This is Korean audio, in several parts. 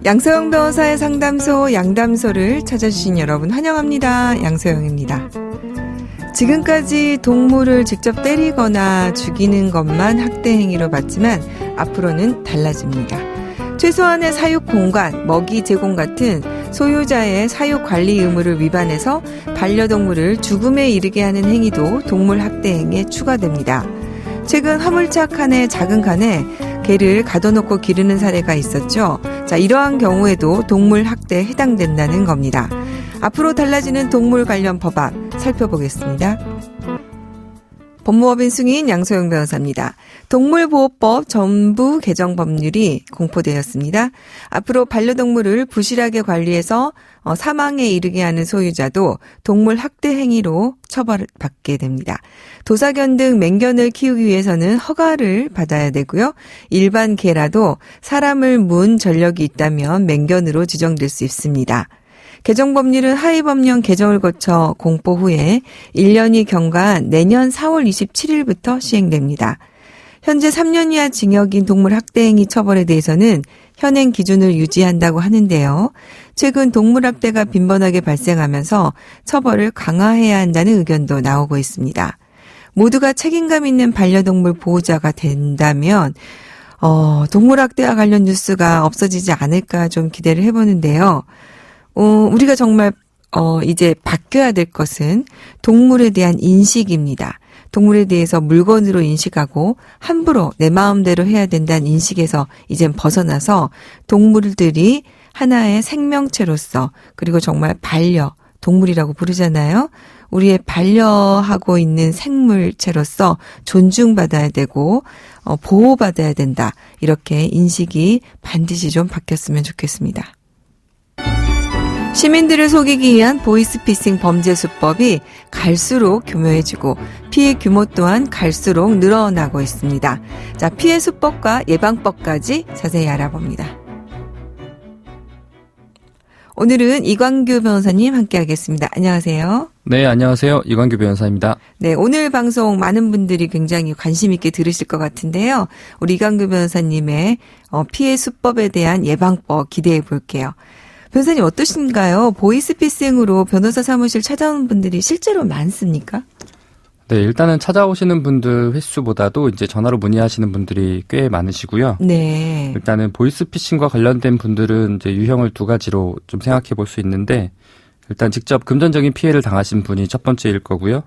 양소영 변호사의 상담소 양담소를 찾아주신 여러분 환영합니다. 양소영입니다. 지금까지 동물을 직접 때리거나 죽이는 것만 학대 행위로 봤지만 앞으로는 달라집니다. 최소한의 사육 공간, 먹이 제공 같은 소유자의 사육 관리 의무를 위반해서 반려동물을 죽음에 이르게 하는 행위도 동물 학대 행위에 추가됩니다. 최근 화물차 칸에 작은 칸에 개를 가둬놓고 기르는 사례가 있었죠. 자, 이러한 경우에도 동물 학대에 해당된다는 겁니다. 앞으로 달라지는 동물 관련 법안 살펴보겠습니다. 법무법인 승인 양소영 변호사입니다. 동물보호법 전부 개정 법률이 공포되었습니다. 앞으로 반려동물을 부실하게 관리해서 사망에 이르게 하는 소유자도 동물 학대 행위로 처벌받게 됩니다. 도사견 등 맹견을 키우기 위해서는 허가를 받아야 되고요. 일반 개라도 사람을 문 전력이 있다면 맹견으로 지정될 수 있습니다. 개정 법률은 하위법령 개정을 거쳐 공포 후에 1년이 경과한 내년 4월 27일부터 시행됩니다. 현재 3년 이하 징역인 동물 학대 행위 처벌에 대해서는 현행 기준을 유지한다고 하는데요. 최근 동물 학대가 빈번하게 발생하면서 처벌을 강화해야 한다는 의견도 나오고 있습니다. 모두가 책임감 있는 반려동물 보호자가 된다면 동물 학대와 관련 뉴스가 없어지지 않을까 좀 기대를 해보는데요. 우리가 정말 이제 바뀌어야 될 것은 동물에 대한 인식입니다. 동물에 대해서 물건으로 인식하고 함부로 내 마음대로 해야 된다는 인식에서 이젠 벗어나서 동물들이 하나의 생명체로서 그리고 정말 동물이라고 부르잖아요. 우리의 반려하고 있는 생물체로서 존중받아야 되고 보호받아야 된다. 이렇게 인식이 반드시 좀 바뀌었으면 좋겠습니다. 시민들을 속이기 위한 보이스피싱 범죄 수법이 갈수록 교묘해지고 피해 규모 또한 갈수록 늘어나고 있습니다. 자, 피해 수법과 예방법까지 자세히 알아봅니다. 오늘은 이광규 변호사님 함께하겠습니다. 안녕하세요. 네, 안녕하세요. 이광규 변호사입니다. 네, 오늘 방송 많은 분들이 굉장히 관심 있게 들으실 것 같은데요. 우리 이광규 변호사님의 피해 수법에 대한 예방법 기대해 볼게요. 변호사님 어떠신가요? 보이스피싱으로 변호사 사무실 찾아오는 분들이 실제로 많습니까? 네, 일단은 찾아오시는 분들 횟수보다도 이제 전화로 문의하시는 분들이 꽤 많으시고요. 네. 일단은 보이스피싱과 관련된 분들은 이제 유형을 두 가지로 좀 생각해 볼 수 있는데, 일단 직접 금전적인 피해를 당하신 분이 첫 번째일 거고요.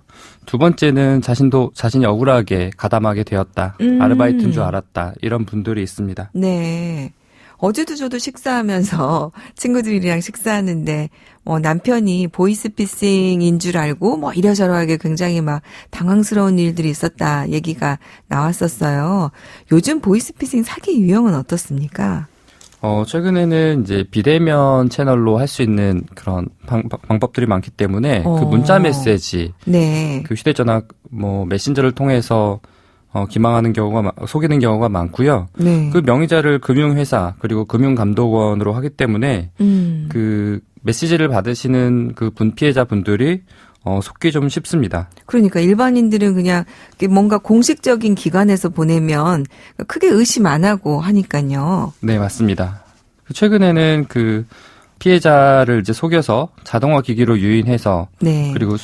두 번째는 자신이 억울하게 가담하게 되었다. 아르바이트인 줄 알았다. 이런 분들이 있습니다. 네. 어제도 저도 식사하면서 친구들이랑 식사하는데 남편이 보이스피싱인 줄 알고 이러저러하게 굉장히 막 당황스러운 일들이 있었다 얘기가 나왔었어요. 요즘 보이스피싱 사기 유형은 어떻습니까? 최근에는 이제 비대면 채널로 할 수 있는 그런 방법들이 많기 때문에 그 문자 메시지, 네. 그 휴대전화 메신저를 통해서 속이는 경우가 많고요. 네. 그 명의자를 금융회사 그리고 금융감독원으로 하기 때문에 그 메시지를 받으시는 그 피해자 분들이 속기 좀 쉽습니다. 그러니까 일반인들은 그냥 뭔가 공식적인 기관에서 보내면 크게 의심 안 하고 하니까요. 네, 맞습니다. 최근에는 그 피해자를 이제 속여서 자동화 기기로 유인해서 네. 그리고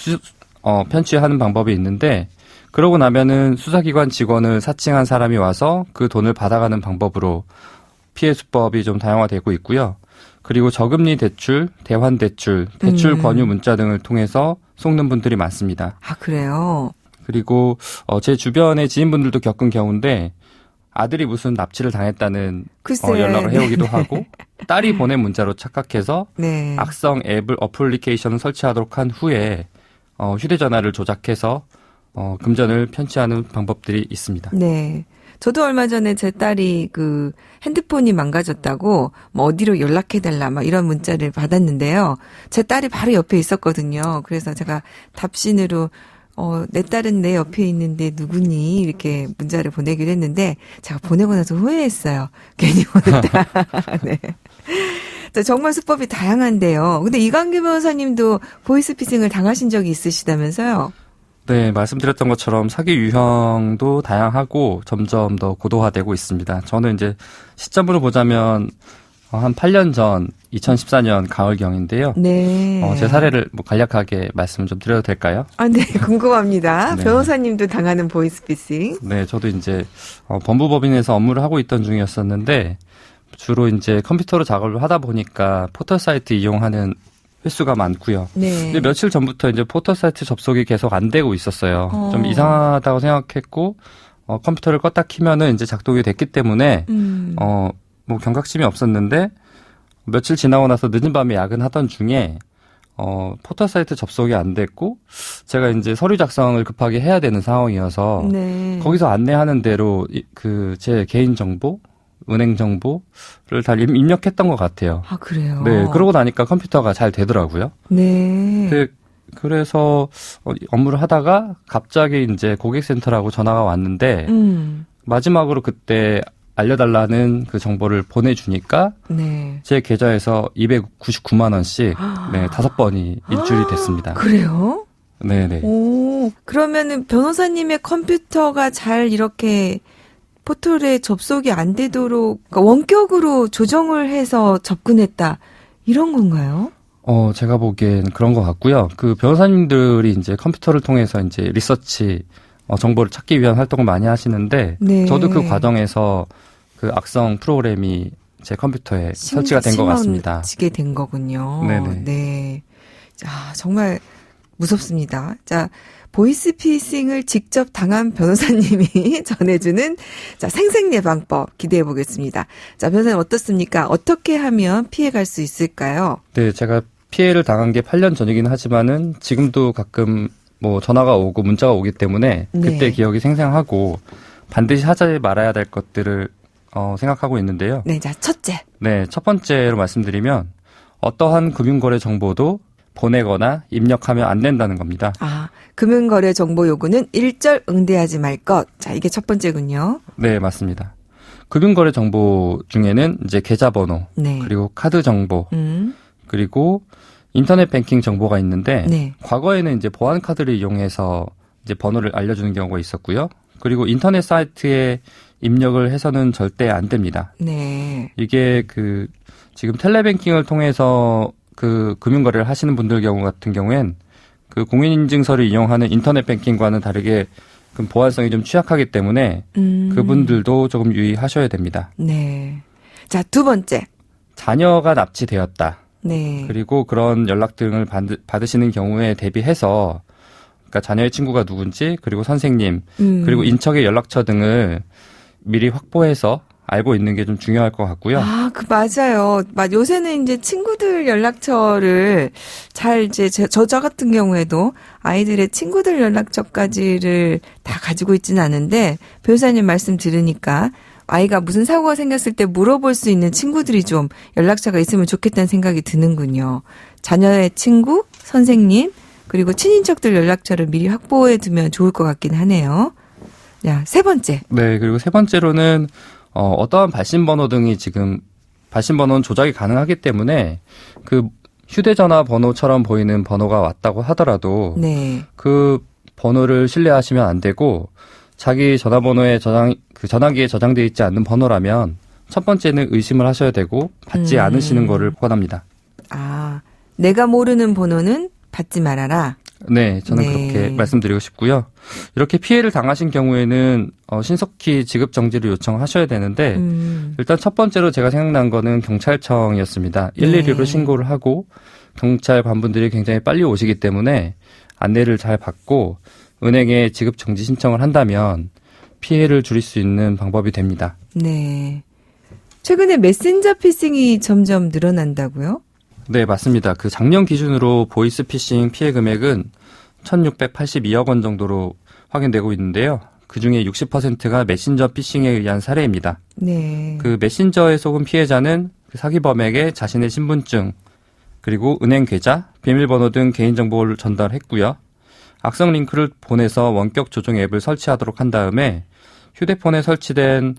편취하는 방법이 있는데, 그러고 나면은 수사기관 직원을 사칭한 사람이 와서 그 돈을 받아가는 방법으로 피해 수법이 좀 다양화되고 있고요. 그리고 저금리 대출, 대환 대출, 대출 권유 문자 등을 통해서 속는 분들이 많습니다. 아, 그래요? 그리고 제 주변의 지인분들도 겪은 경우인데, 아들이 무슨 납치를 당했다는 연락을 해오기도 하고, 딸이 보낸 문자로 착각해서 네. 악성 어플리케이션을 설치하도록 한 후에 휴대전화를 조작해서 금전을 편취하는 방법들이 있습니다. 네. 저도 얼마 전에 제 딸이 그 핸드폰이 망가졌다고 어디로 연락해달라 이런 문자를 받았는데요. 제 딸이 바로 옆에 있었거든요. 그래서 제가 답신으로 내 딸은 내 옆에 있는데 누구니? 이렇게 문자를 보내기로 했는데 제가 보내고 나서 후회했어요. 괜히 보냈다. 네. 정말 수법이 다양한데요. 근데 이광규 변호사님도 보이스피싱을 당하신 적이 있으시다면서요? 네, 말씀드렸던 것처럼 사기 유형도 다양하고 점점 더 고도화되고 있습니다. 저는 이제 시점으로 보자면 한 8년 전 2014년 가을경인데요. 네. 제 사례를 뭐 간략하게 말씀 좀 드려도 될까요? 네, 궁금합니다. 네. 변호사님도 당하는 보이스피싱. 네, 저도 이제 법무법인에서 업무를 하고 있던 중이었었는데 주로 이제 컴퓨터로 작업을 하다 보니까 포털 사이트 이용하는 횟수가 많고요. 네. 근데 며칠 전부터 이제 포털 사이트 접속이 계속 안 되고 있었어요. 좀 이상하다고 생각했고 컴퓨터를 껐다 키면은 이제 작동이 됐기 때문에 뭐 경각심이 없었는데 며칠 지나고 나서 늦은 밤에 야근하던 중에 포털 사이트 접속이 안 됐고 제가 이제 서류 작성을 급하게 해야 되는 상황이어서 네. 거기서 안내하는 대로 제 개인 정보, 은행 정보를 다 입력했던 것 같아요. 아, 그래요? 네, 그러고 나니까 컴퓨터가 잘 되더라고요. 네. 그래서 업무를 하다가 갑자기 이제 고객센터라고 전화가 왔는데 마지막으로 그때 알려달라는 그 정보를 보내주니까 네. 제 계좌에서 299만 원씩 5번이 인출이 됐습니다. 그래요? 네네. 오, 그러면은 변호사님의 컴퓨터가 잘 이렇게 포털에 접속이 안 되도록 그러니까 원격으로 조정을 해서 접근했다 이런 건가요? 제가 보기엔 그런 것 같고요. 그 변호사님들이 이제 컴퓨터를 통해서 이제 리서치 정보를 찾기 위한 활동을 많이 하시는데 네. 저도 그 과정에서 그 악성 프로그램이 제 컴퓨터에 설치가 된 것 같습니다. 심어지게 된 거군요. 네네. 네. 자, 정말 무섭습니다. 자, 보이스피싱을 직접 당한 변호사님이 전해주는 자, 생생예방법 기대해 보겠습니다. 자, 변호사님 어떻습니까? 어떻게 하면 피해갈 수 있을까요? 네, 제가 피해를 당한 게 8년 전이긴 하지만은 지금도 가끔 뭐 전화가 오고 문자가 오기 때문에 그때 네. 기억이 생생하고 반드시 하지 말아야 될 것들을 생각하고 있는데요. 네, 자, 첫째. 네, 첫 번째로 말씀드리면 어떠한 금융거래 정보도 보내거나 입력하면 안 된다는 겁니다. 아, 금융거래 정보 요구는 일절 응대하지 말 것. 자, 이게 첫 번째군요. 네, 맞습니다. 금융거래 정보 중에는 이제 계좌번호, 네. 그리고 카드 정보, 그리고 인터넷 뱅킹 정보가 있는데 네. 과거에는 이제 보안 카드를 이용해서 이제 번호를 알려주는 경우가 있었고요. 그리고 인터넷 사이트에 입력을 해서는 절대 안 됩니다. 네. 이게 지금 텔레뱅킹을 통해서 그 금융거래를 하시는 분들 경우 같은 경우엔 그 공인인증서를 이용하는 인터넷 뱅킹과는 다르게 그 보안성이 좀 취약하기 때문에 그분들도 조금 유의하셔야 됩니다. 네. 자, 두 번째. 자녀가 납치되었다. 네. 그리고 그런 연락 등을 받으시는 경우에 대비해서 그러니까 자녀의 친구가 누군지 그리고 선생님 그리고 인척의 연락처 등을 미리 확보해서 알고 있는 게 좀 중요할 것 같고요. 아, 맞아요. 요새는 이제 친구들 연락처를 잘 이제 저 같은 경우에도 아이들의 친구들 연락처까지를 다 가지고 있지는 않은데 변호사님 말씀 들으니까 아이가 무슨 사고가 생겼을 때 물어볼 수 있는 친구들이 좀 연락처가 있으면 좋겠다는 생각이 드는군요. 자녀의 친구, 선생님, 그리고 친인척들 연락처를 미리 확보해 두면 좋을 것 같긴 하네요. 자, 세 번째. 네, 그리고 세 번째로는 어떠한 발신번호 등이 지금 발신번호는 조작이 가능하기 때문에 그 휴대전화 번호처럼 보이는 번호가 왔다고 하더라도 네. 그 번호를 신뢰하시면 안 되고 자기 전화번호에 전화기에 저장되어 있지 않는 번호라면 첫 번째는 의심을 하셔야 되고 받지 않으시는 거를 권합니다. 아, 내가 모르는 번호는 받지 말아라. 네, 저는 네. 그렇게 말씀드리고 싶고요. 이렇게 피해를 당하신 경우에는 신속히 지급 정지를 요청하셔야 되는데 일단 첫 번째로 제가 생각난 거는 경찰청이었습니다. 112로 신고를 하고 경찰 관분들이 굉장히 빨리 오시기 때문에 안내를 잘 받고 은행에 지급 정지 신청을 한다면 피해를 줄일 수 있는 방법이 됩니다. 네. 최근에 메신저 피싱이 점점 늘어난다고요? 네, 맞습니다. 그 작년 기준으로 보이스 피싱 피해 금액은 1,682억 원 정도로 확인되고 있는데요. 그중에 60%가 메신저 피싱에 의한 사례입니다. 네. 그 메신저에 속은 피해자는 그 사기범에게 자신의 신분증, 그리고 은행 계좌, 비밀번호 등 개인정보를 전달했고요. 악성 링크를 보내서 원격 조종 앱을 설치하도록 한 다음에 휴대폰에 설치된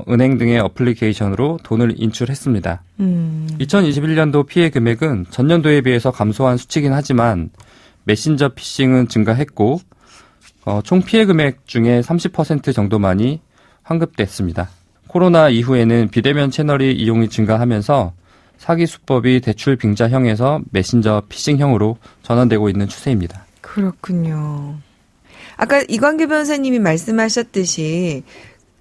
은행 등의 어플리케이션으로 돈을 인출했습니다. 2021년도 피해 금액은 전년도에 비해서 감소한 수치긴 하지만 메신저 피싱은 증가했고 총 피해 금액 중에 30% 정도만이 환급됐습니다. 코로나 이후에는 비대면 채널이 이용이 증가하면서 사기 수법이 대출 빙자형에서 메신저 피싱형으로 전환되고 있는 추세입니다. 그렇군요. 아까 이광규 변호사님이 말씀하셨듯이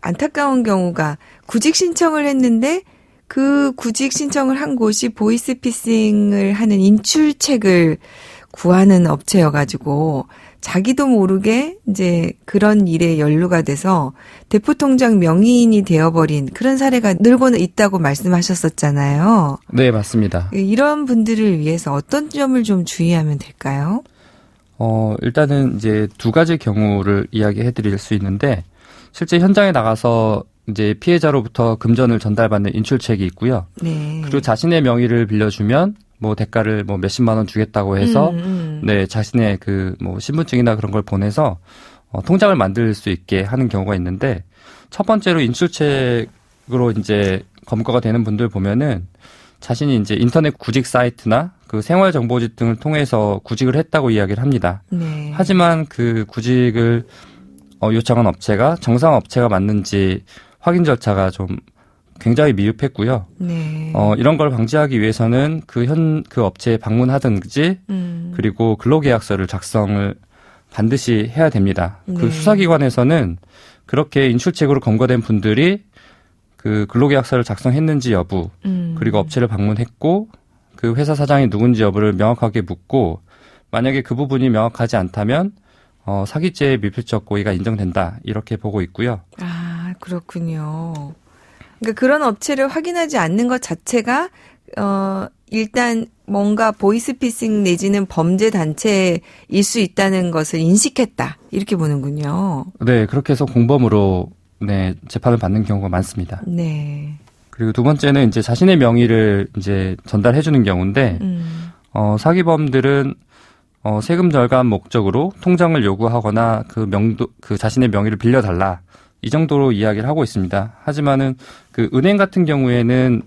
안타까운 경우가 구직 신청을 했는데 그 구직 신청을 한 곳이 보이스피싱을 하는 인출책을 구하는 업체여가지고 자기도 모르게 이제 그런 일에 연루가 돼서 대포통장 명의인이 되어버린 그런 사례가 늘고는 있다고 말씀하셨었잖아요. 네, 맞습니다. 이런 분들을 위해서 어떤 점을 좀 주의하면 될까요? 일단은 이제 두 가지 경우를 이야기해 드릴 수 있는데, 실제 현장에 나가서 이제 피해자로부터 금전을 전달받는 인출책이 있고요. 네. 그리고 자신의 명의를 빌려주면 뭐 대가를 뭐 몇십만 원 주겠다고 해서 네, 자신의 그 뭐 신분증이나 그런 걸 보내서 통장을 만들 수 있게 하는 경우가 있는데, 첫 번째로 인출책으로 이제 검거가 되는 분들 보면은 자신이 이제 인터넷 구직 사이트나 그 생활정보집 등을 통해서 구직을 했다고 이야기를 합니다. 네. 하지만 그 구직을 요청한 업체가 정상 업체가 맞는지 확인 절차가 좀 굉장히 미흡했고요. 네. 이런 걸 방지하기 위해서는 그 업체에 방문하든지 그리고 근로계약서를 작성을 반드시 해야 됩니다. 네. 그 수사기관에서는 그렇게 인출책으로 검거된 분들이 그 근로계약서를 작성했는지 여부, 그리고 업체를 방문했고 그 회사 사장이 누군지 여부를 명확하게 묻고, 만약에 그 부분이 명확하지 않다면 사기죄의 밀필적 고의가 인정된다, 이렇게 보고 있고요. 아, 그렇군요. 그러니까 그런 업체를 확인하지 않는 것 자체가 일단 뭔가 보이스피싱 내지는 범죄 단체일 수 있다는 것을 인식했다, 이렇게 보는군요. 네, 그렇게 해서 공범으로 네, 재판을 받는 경우가 많습니다. 네. 그리고 두 번째는 이제 자신의 명의를 이제 전달해 주는 경우인데, 사기범들은 세금 절감 목적으로 통장을 요구하거나 그 자신의 명의를 빌려달라, 이 정도로 이야기를 하고 있습니다. 하지만은 그 은행 같은 경우에는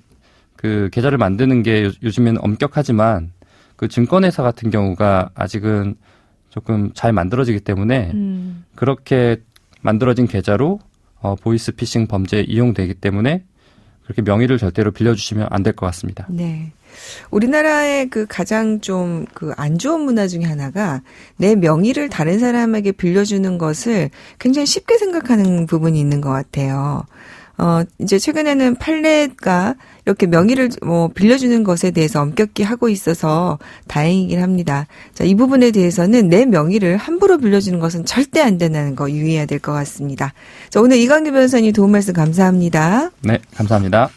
그 계좌를 만드는 게 요즘에는 엄격하지만 그 증권회사 같은 경우가 아직은 조금 잘 만들어지기 때문에 그렇게 만들어진 계좌로 보이스피싱 범죄에 이용되기 때문에 그렇게 명의를 절대로 빌려주시면 안 될 것 같습니다. 네. 우리나라의 그 가장 좀 그 안 좋은 문화 중에 하나가 내 명의를 다른 사람에게 빌려주는 것을 굉장히 쉽게 생각하는 부분이 있는 것 같아요. 이제 최근에는 판례가 이렇게 명의를 빌려주는 것에 대해서 엄격히 하고 있어서 다행이긴 합니다. 자, 이 부분에 대해서는 내 명의를 함부로 빌려주는 것은 절대 안 된다는 거 유의해야 될 것 같습니다. 자, 오늘 이광규 변호사님 도움 말씀 감사합니다. 네, 감사합니다.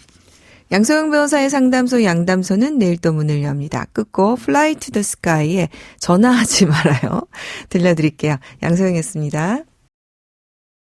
양소영 변호사의 상담소 양담소는 내일 또 문을 엽니다. 끝곡 Fly to the Sky에 전화하지 말아요. 들려드릴게요. 양소영이었습니다.